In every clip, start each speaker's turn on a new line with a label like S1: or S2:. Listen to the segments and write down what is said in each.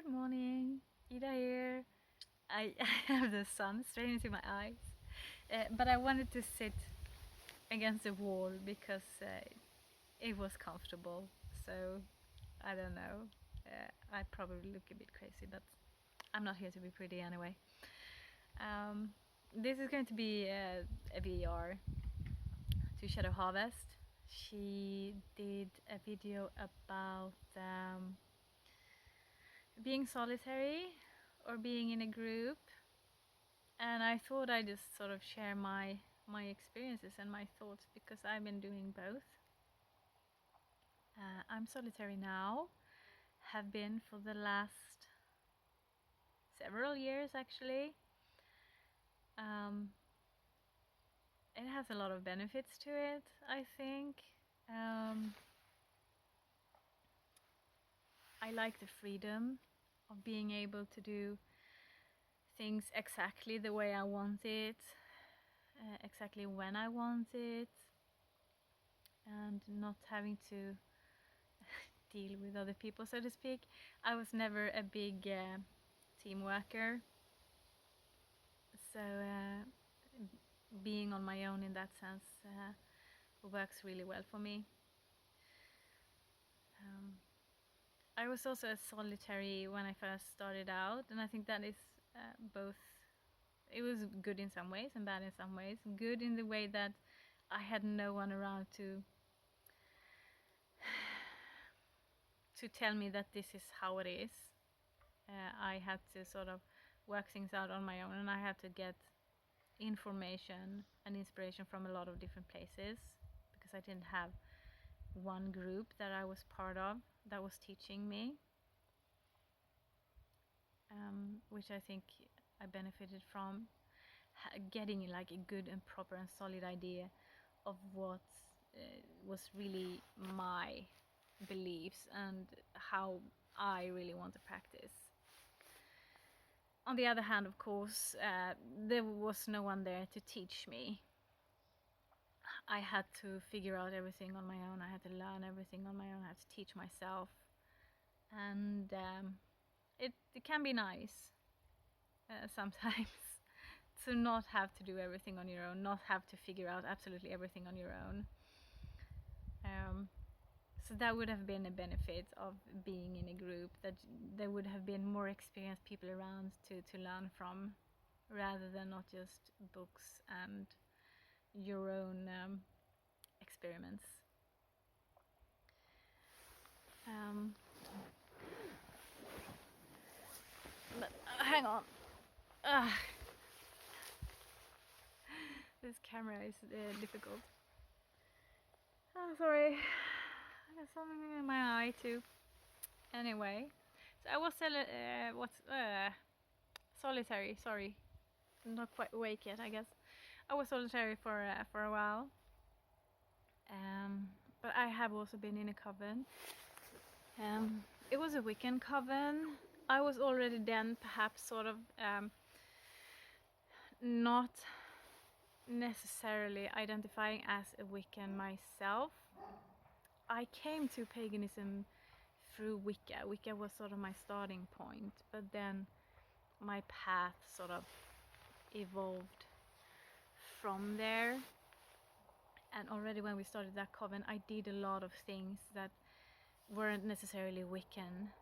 S1: Good morning, Ida here. I have the sun straight into my eyes, but I wanted to sit against the wall because it was comfortable. So I don't know. I probably look a bit crazy, but I'm not here to be pretty anyway. This is going to be a VR to Shadow Harvest. She did a video about being solitary or being in a group, and I thought I'd just sort of share my experiences and my thoughts because I've been doing both. I'm solitary now, have been for the last several years actually. It has a lot of benefits to it, I think. I like the freedom of being able to do things exactly the way I want it, exactly when I want it, and not having to deal with other people, so to speak. I was never a big team worker, so being on my own in that sense works really well for me. I was also a solitary when I first started out, and I think that is both. It was good in some ways and bad in some ways. Good in the way that I had no one around to tell me that this is how it is. I had to sort of work things out on my own, and I had to get information and inspiration from a lot of different places because I didn't have one group that I was part of that was teaching me, which I think I benefited from, getting like a good and proper and solid idea of what was really my beliefs and how I really want to practice. On the other hand, of course, there was no one there to teach me. I had to figure out everything on my own. I had to learn everything on my own. I had to teach myself, and it can be nice sometimes to not have to do everything on your own, not have to figure out absolutely everything on your own. So that would have been a benefit of being in a group, that there would have been more experienced people around to learn from, rather than not just books and your own experiments. But hang on. This camera is difficult. Oh, sorry. I got something in my eye too. Anyway, so I was solitary. Sorry, not quite awake yet. I guess I was solitary for a while. But I have also been in a coven. It was a weekend coven. I was already then perhaps sort of not necessarily identifying as a Wiccan myself. I came to paganism through Wicca. Wicca was sort of my starting point, but then my path sort of evolved from there. And already when we started that coven, I did a lot of things that weren't necessarily Wiccan,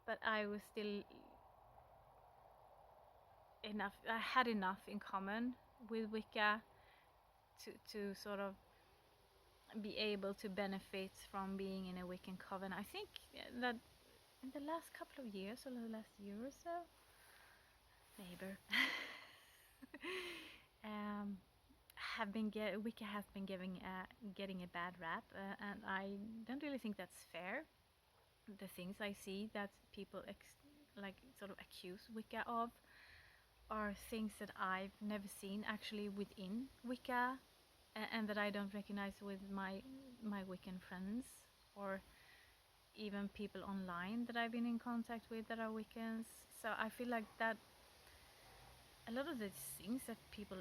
S1: but I was still I had enough in common with Wicca to sort of be able to benefit from being in a Wiccan coven. I think that in the last couple of years, or the last year or so, neighbor, Wicca has been getting a bad rap, and I don't really think that's fair. The things I see that people sort of accuse Wicca of are things that I've never seen actually within Wicca, and that I don't recognize with my Wiccan friends, or even people online that I've been in contact with that are Wiccans. So I feel like that a lot of the things that people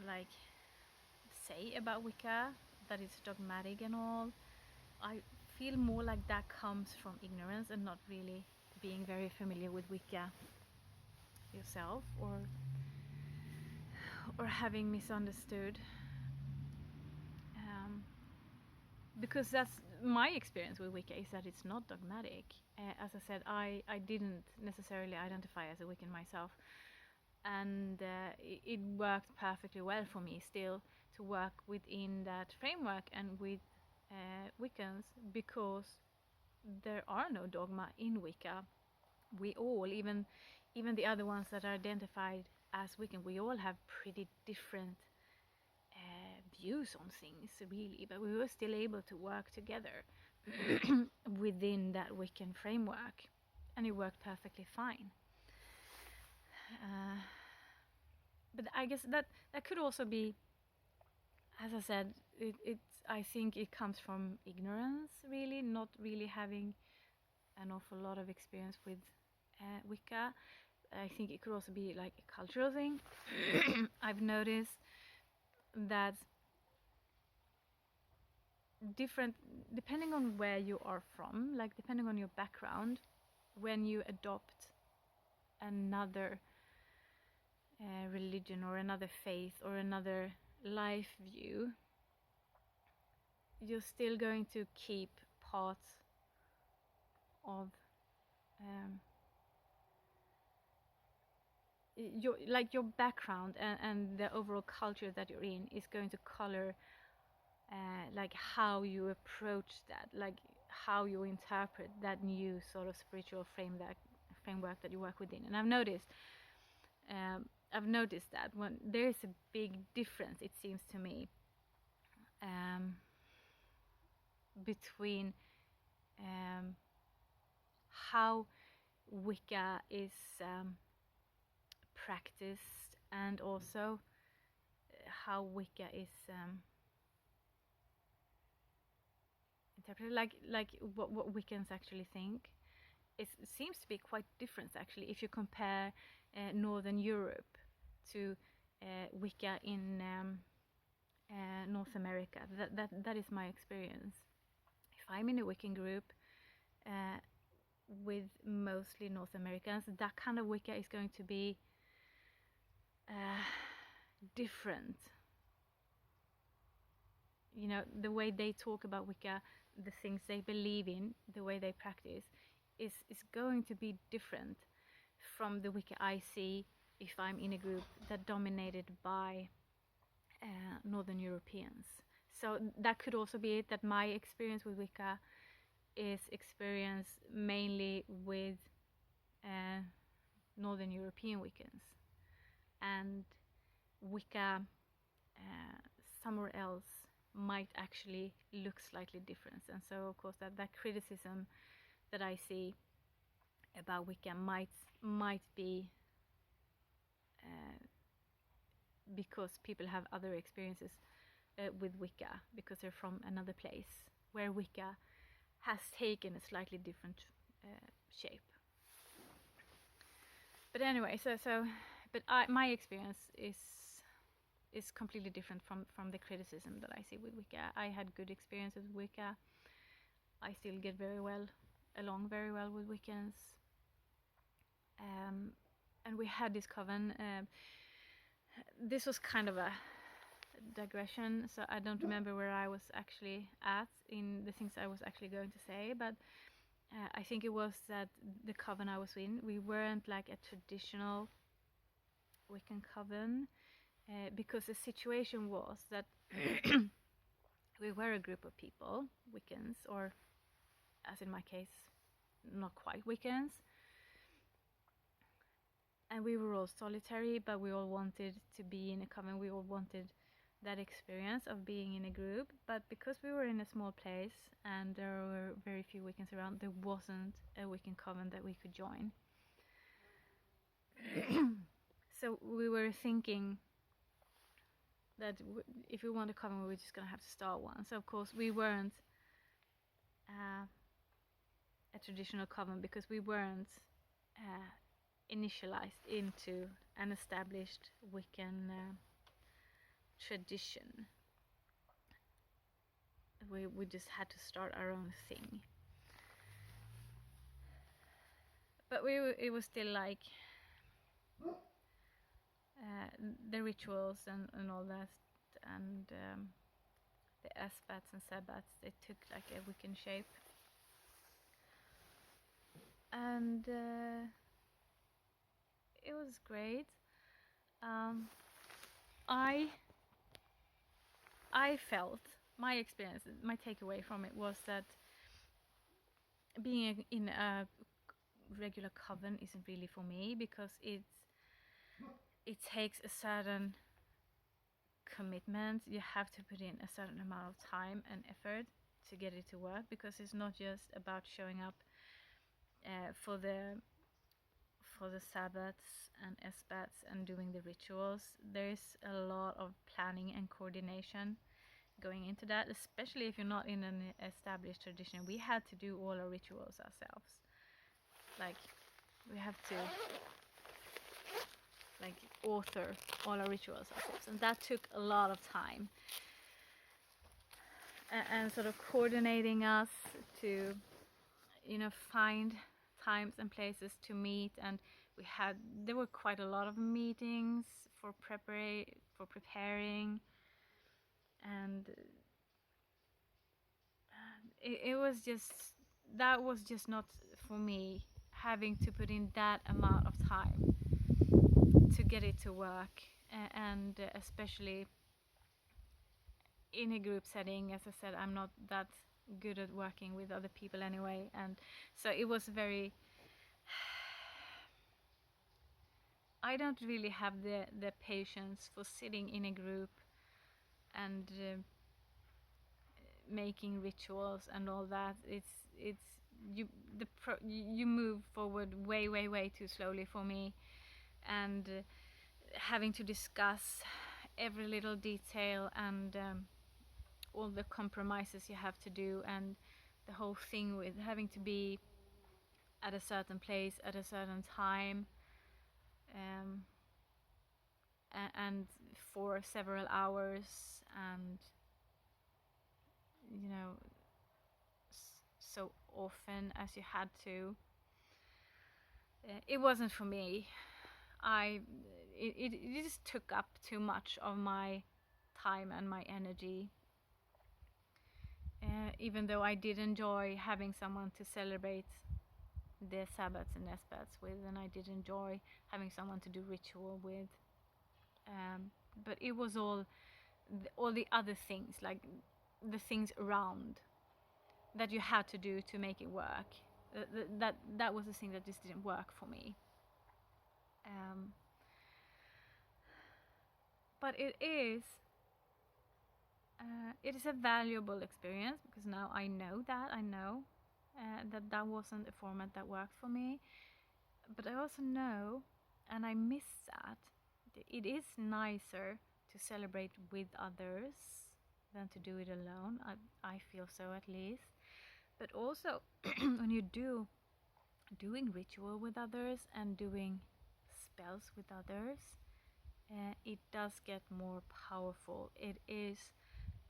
S1: like say about Wicca, that it's dogmatic and all, I feel more like that comes from ignorance and not really being very familiar with Wicca yourself, or having misunderstood. Because that's my experience with Wicca, is that it's not dogmatic. As I said, I didn't necessarily identify as a Wiccan myself, and it worked perfectly well for me still to work within that framework and with Wiccans, because there are no dogma in Wicca. We all, even the other ones that are identified as Wiccan, we all have pretty different views on things, really, but we were still able to work together within that Wiccan framework, and it worked perfectly fine. But I guess that could also be, as I said, I think it comes from ignorance, really, not really having an awful lot of experience with Wicca. I think it could also be like a cultural thing. I've noticed that different, depending on where you are from, like depending on your background, when you adopt another religion or another faith or another life view, you're still going to keep parts of your background, and the overall culture that you're in is going to color like how you approach that, like how you interpret that new sort of spiritual framework that you work within. And I've noticed that when there is a big difference, it seems to me, between how Wicca is practiced, and also how Wicca is interpreted, like what Wiccans actually think. It seems to be quite different, actually, if you compare Northern Europe to Wicca in North America. That is my experience. If I'm in a Wiccan group with mostly North Americans, that kind of Wicca is going to be different. You know, the way they talk about Wicca, the things they believe in, the way they practice is going to be different from the Wicca I see if I'm in a group that dominated by Northern Europeans. So that could also be it, that my experience with Wicca is experience mainly with Northern European Wiccans, and Wicca somewhere else might actually look slightly different. And so of course that criticism that I see about Wicca might be because people have other experiences with Wicca, because they're from another place where Wicca has taken a slightly different shape. But anyway, my experience is completely different from the criticism that I see with Wicca. I had good experiences with Wicca. I still get along very well with Wiccans. And we had this coven. This was kind of a digression, so I don't remember where I was actually at in the things I was actually going to say, but I think it was that the coven I was in, we weren't like a traditional Wiccan coven, because the situation was that we were a group of people, Wiccans, or as in my case, not quite Wiccans, and we were all solitary, but we all wanted to be in a coven. We all wanted that experience of being in a group, but because we were in a small place and there were very few Wiccans around, there wasn't a Wiccan coven that we could join. So we were thinking that if we want a coven, we were just going to have to start one. So of course we weren't a traditional coven, because we weren't initialized into an established Wiccan tradition. we just had to start our own thing. But it was still like the rituals and all that, and the Asbats and Sabbats, they took like a Wiccan shape. And it was great. I felt, my experience, my takeaway from it was that being in a regular coven isn't really for me, because it takes a certain commitment. You have to put in a certain amount of time and effort to get it to work, because it's not just about showing up for the Sabbats and Esbats and doing the rituals. There's a lot of planning and coordination going into that, especially if you're not in an established tradition. We had to do all our rituals ourselves. Like, we have to like author all our rituals ourselves, and that took a lot of time. And sort of coordinating us to, find times and places to meet, and there were quite a lot of meetings for preparing, and it was just, that was just not for me, having to put in that amount of time to get it to work, and especially in a group setting. As I said, I'm not that good at working with other people anyway, and so it was very I don't really have the patience for sitting in a group and making rituals and all that. It's you move forward way too slowly for me, and having to discuss every little detail, and all the compromises you have to do, and the whole thing with having to be at a certain place at a certain time, um, and for several hours, and so often as you had to. It wasn't for me. It just took up too much of my time and my energy. Even though I did enjoy having someone to celebrate the Sabbats and Esbats with, and I did enjoy having someone to do ritual with, but it was all the other things, like the things around that you had to do to make it work. That was the thing that just didn't work for me. But it is a valuable experience, because now I know that wasn't a format that worked for me. But I also know, and I miss that, it is nicer to celebrate with others than to do it alone. I feel so, at least. But also when you doing ritual with others and doing spells with others, it does get more powerful. It is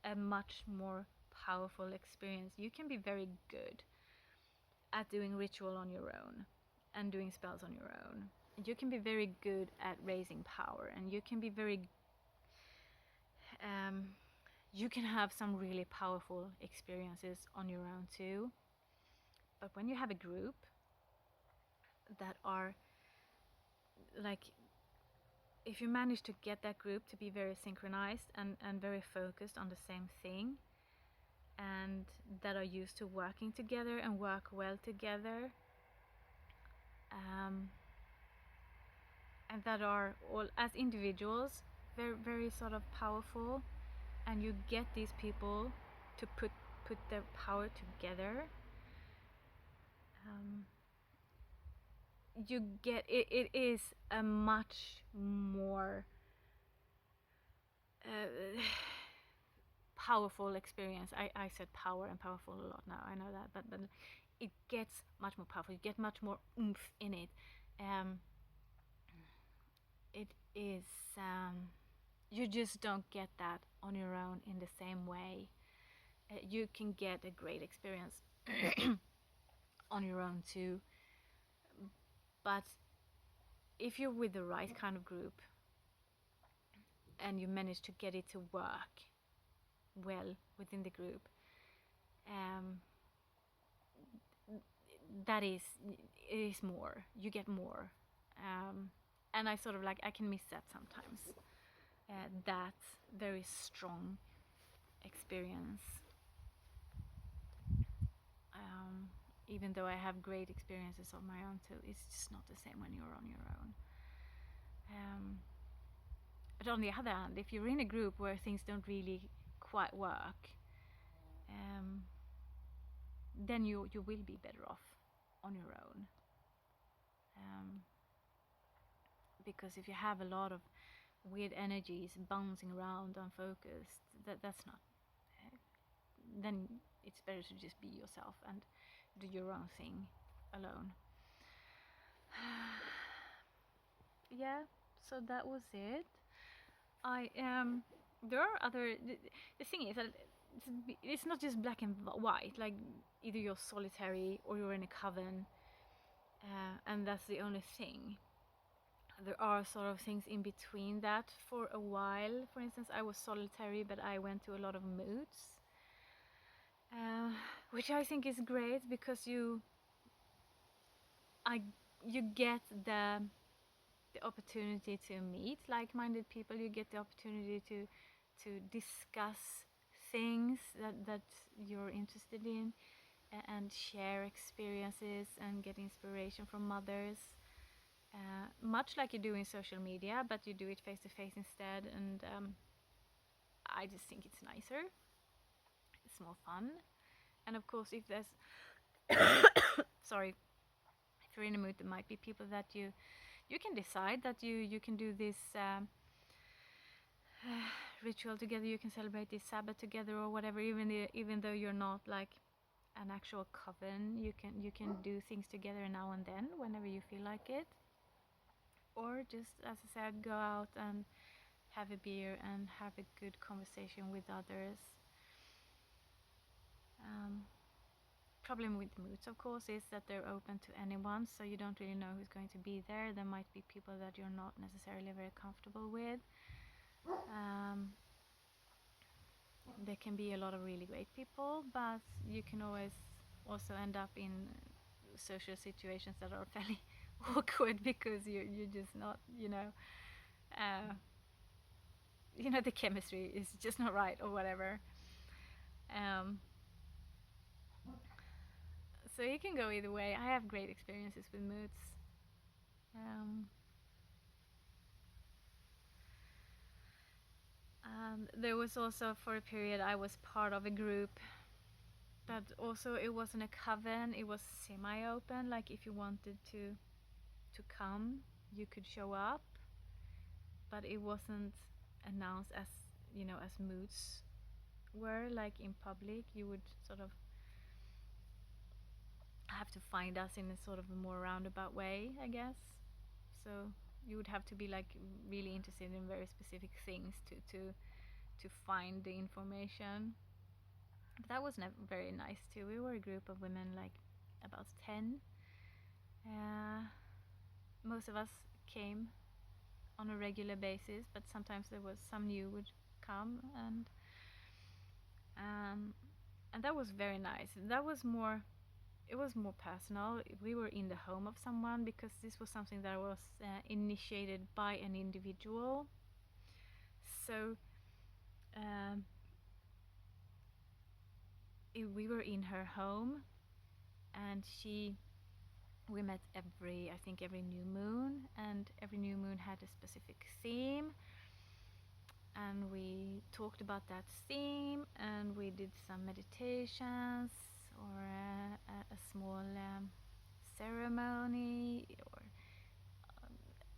S1: a much more powerful experience. You can be very good at doing ritual on your own and doing spells on your own. You can be very good at raising power, and you can be very you can have some really powerful experiences on your own too. But when you have a group that are like, if you manage to get that group to be very synchronized and very focused on the same thing, and that are used to working together and work well together, and that are all as individuals very sort of powerful, and you get these people to put their power together, you get it is a much more powerful experience. I said power and powerful a lot now, I know that, but it gets much more powerful. You get much more oomph in it. It is you just don't get that on your own in the same way. you can get a great experience on your own too. But if you're with the right kind of group and you manage to get it to work well within the group, um, that is, it is more. You get more, and I sort of like, I can miss that sometimes. That very strong experience. Even though I have great experiences of my own too, it's just not the same when you're on your own. But on the other hand, if you're in a group where things don't really quite work, then you will be better off on your own. Because if you have a lot of weird energies bouncing around unfocused, that's not. Then it's better to just be yourself and do your own thing alone. Yeah, so that was it. There are other. The thing is that it's not just black and white. Like either you're solitary or you're in a coven, and that's the only thing. There are sort of things in between that. For a while, for instance, I was solitary, but I went to a lot of moots, which I think is great because you get the opportunity to meet like-minded people. You get the opportunity to discuss things that you're interested in, and share experiences and get inspiration from others. Much like you do in social media, but you do it face to face instead, and I just think it's nicer. It's more fun, and of course, if there's sorry, if you're in a mood, there might be people that you can decide that you can do this ritual together. You can celebrate this Sabbath together or whatever. Even though you're not like an actual coven, you can do things together now and then whenever you feel like it. Or just, as I said, go out and have a beer and have a good conversation with others. Problem with moots, of course, is that they're open to anyone, so you don't really know who's going to be there. There might be people that you're not necessarily very comfortable with. There can be a lot of really great people, but you can always also end up in social situations that are fairly awkward because you're just not, the chemistry is just not right or whatever. So you can go either way. I have great experiences with moods. There was also, for a period, I was part of a group, but also it wasn't a coven. It was semi-open. Like if you wanted to come, you could show up, but it wasn't announced as as moods were, like in public. You would sort of have to find us in a sort of a more roundabout way, I guess. So you would have to be like really interested in very specific things to find the information. But that was very nice too. We were a group of women, like about 10. Most of us came on a regular basis, but sometimes there was some new would come, and that was very nice. It was more personal. We were in the home of someone because this was something that was initiated by an individual. So we were in her home, and we met every new moon, and every new moon had a specific theme, and we talked about that theme, and we did some meditations or a small ceremony or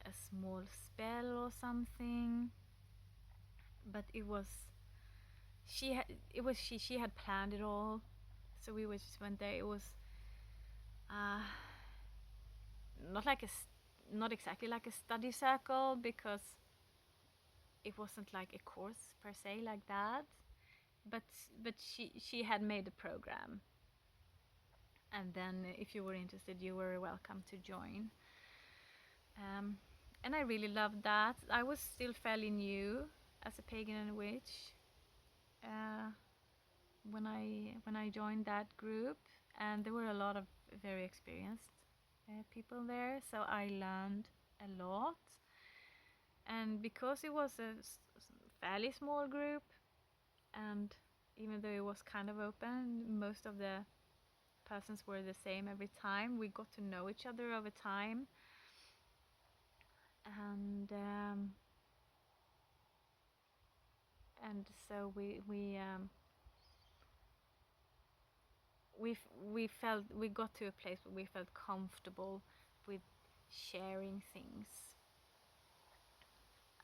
S1: a small spell or something. But she had planned it all, so we just went there. It was not exactly like a study circle, because it wasn't like a course per se like that. but she had made a program, and then if you were interested, you were welcome to join. And I really loved that. I was still fairly new as a pagan and a witch uh, when I joined that group, and there were a lot of very experienced people there, so I learned a lot. And because it was a fairly small group, and even though it was kind of open, most of the persons were the same every time. We got to know each other over time, and so we felt, we got to a place where we felt comfortable with sharing things,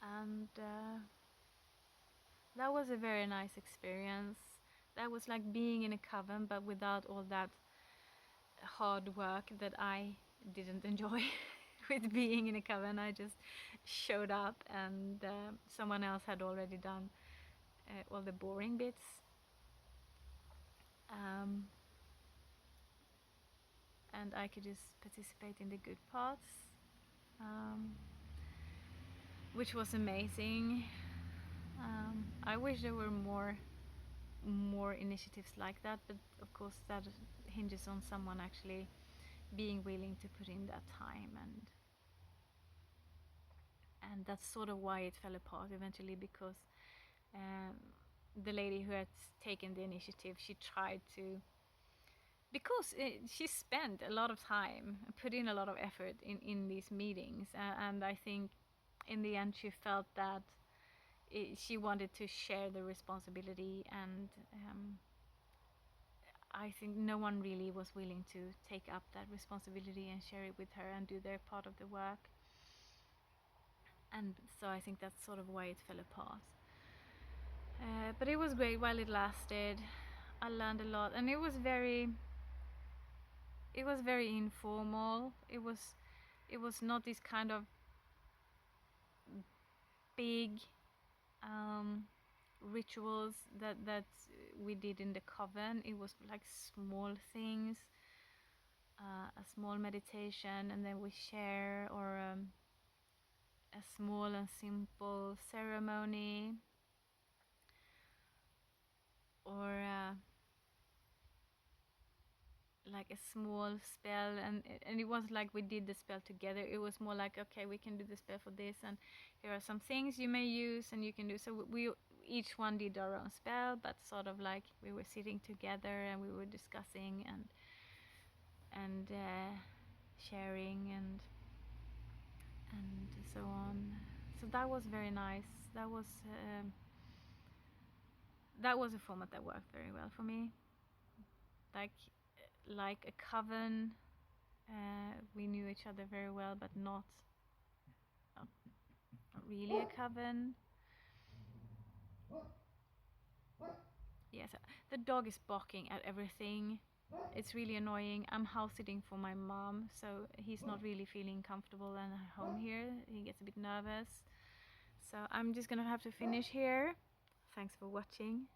S1: and that was a very nice experience. That was like being in a coven, but without all that hard work that I didn't enjoy with being in a coven. I just showed up, and someone else had already done all the boring bits. And I could just participate in the good parts, which was amazing. I wish there were more initiatives like that, but of course that hinges on someone actually being willing to put in that time, and that's sort of why it fell apart eventually, because um, the lady who had taken the initiative, she tried to, because she spent a lot of time, put in a lot of effort in these meetings, and I think in the end she felt that she wanted to share the responsibility, and I think no one really was willing to take up that responsibility and share it with her and do their part of the work. And so I think that's sort of why it fell apart. But it was great while it lasted. I learned a lot, and it was very informal. It was not this kind of big rituals that we did in the coven. It was like small things, a small meditation, and then we share, or a small and simple ceremony, or like a small spell, and it was like we did the spell together. It was more like, okay, we can do the spell for this, and here are some things you may use and you can do. So we each one did our own spell, but sort of like we were sitting together and we were discussing and sharing and so on. So that was very nice. That was a format that worked very well for me. Like a coven, we knew each other very well, but not really a coven. Yes, the dog is barking at everything. It's really annoying. I'm house sitting for my mom, so he's not really feeling comfortable and at home here. He gets a bit nervous. So I'm just gonna have to finish here. Thanks for watching.